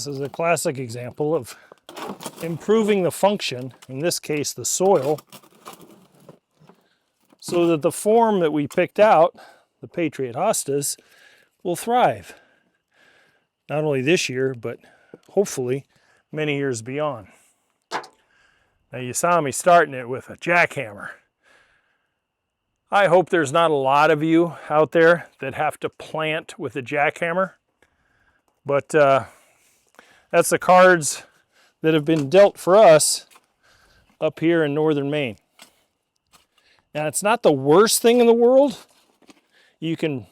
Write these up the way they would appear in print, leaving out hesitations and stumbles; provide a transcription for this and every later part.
This is a classic example of improving the function, in this case the soil, so that the form that we picked out, the Patriot Hostas, will thrive. Not only this year, but hopefully many years beyond. Now you saw me starting it with a jackhammer. I hope there's not a lot of you out there that have to plant with a jackhammer, but that's the cards that have been dealt for us up here in northern Maine. Now it's not the worst thing in the world. You can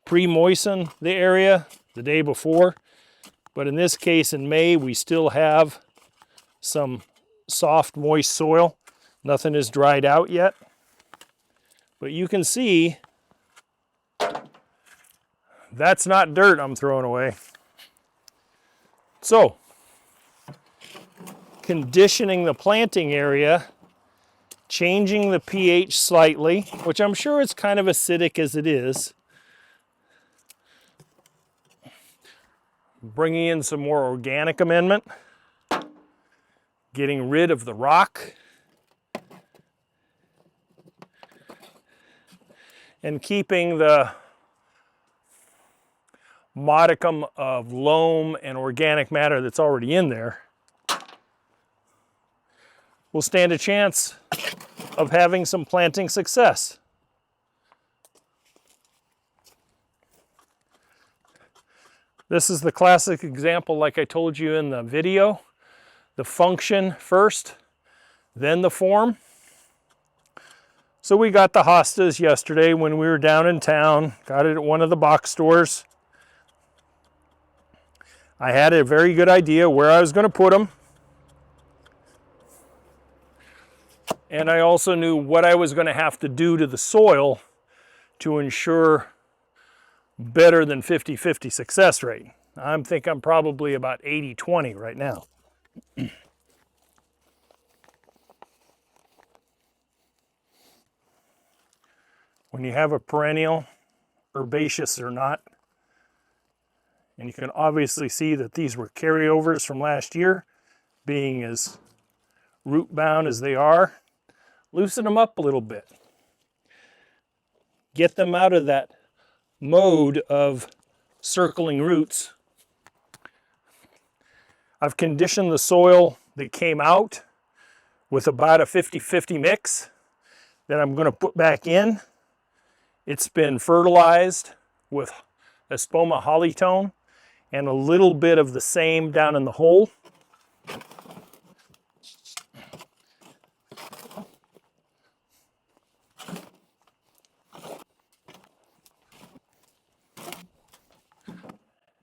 pre-moisten the area the day before, but in this case in May we still have some soft moist soil. Nothing is dried out yet. But you can see that's not dirt I'm throwing away. So, conditioning the planting area, changing the pH slightly, which I'm sure it's kind of acidic as it is. Bringing in some more organic amendment, getting rid of the rock, and keeping the modicum of loam and organic matter that's already in there, will stand a chance of having some planting success. This is the classic example, like I told you in the video. The function first, then the form. So we got the hostas yesterday when we were down in town, got it at one of the box stores. I had a very good idea where I was going to put them. And I also knew what I was going to have to do to the soil to ensure better than 50-50 success rate. I think I'm probably about 80-20 right now. When you have a perennial, herbaceous or not, and you can obviously see that these were carryovers from last year, being as root bound as they are, loosen them up a little bit. Get them out of that mode of circling roots. I've conditioned the soil that came out with about a 50-50 mix that I'm going to put back in. It's been fertilized with Espoma hollytone and a little bit of the same down in the hole.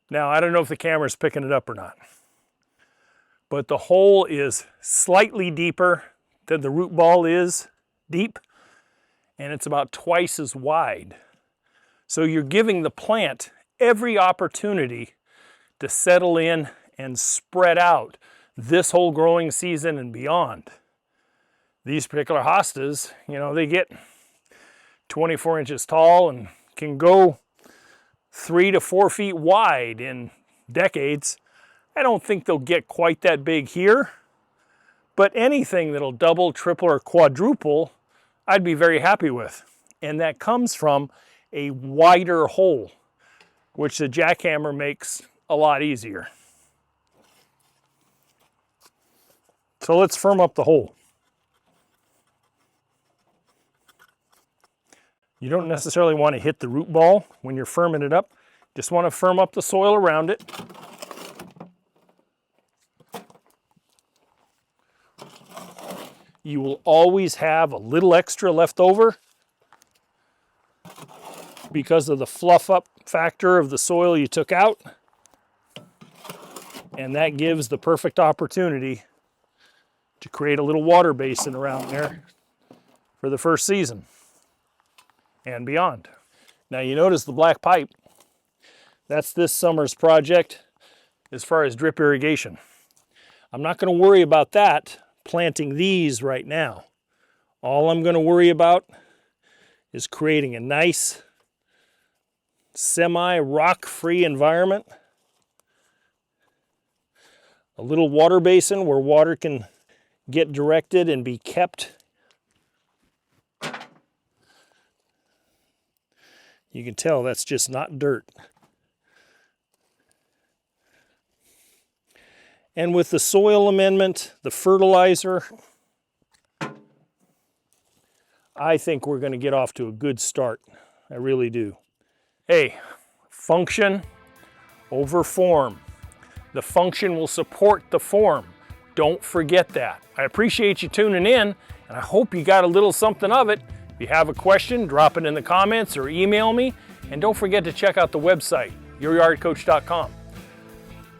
Now, I don't know if the camera's picking it up or not, but the hole is slightly deeper than the root ball is deep, and it's about twice as wide. So you're giving the plant every opportunity to settle in and spread out this whole growing season and beyond. These particular hostas, you know, they get 24 inches tall and can go 3 to 4 feet wide in decades. I don't think they'll get quite that big here, but anything that'll double, triple, or quadruple, I'd be very happy with. And that comes from a wider hole, which the jackhammer makes a lot easier. So let's firm up the hole. You don't necessarily want to hit the root ball when you're firming it up. Just want to firm up the soil around it. You will always have a little extra left over because of the fluff up factor of the soil you took out. And that gives the perfect opportunity to create a little water basin around there for the first season and beyond. Now you notice the black pipe. That's this summer's project as far as drip irrigation. I'm not going to worry about that planting these right now. All I'm going to worry about is creating a nice semi-rock-free environment a little water basin where water can get directed and be kept. You can tell that's just not dirt. And with the soil amendment, the fertilizer, I think we're going to get off to a good start. I really do. Hey, function over form. The function will support the form. Don't forget that. I appreciate you tuning in, and I hope you got a little something of it. If you have a question, drop it in the comments or email me. And don't forget to check out the website, youryardcoach.com.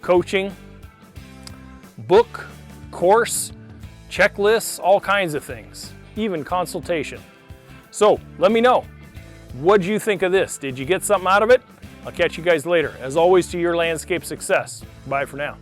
Coaching, book, course, checklists, all kinds of things, even consultation. So let me know, what'd you think of this? Did you get something out of it? I'll catch you guys later. As always, to your landscape success. Bye for now.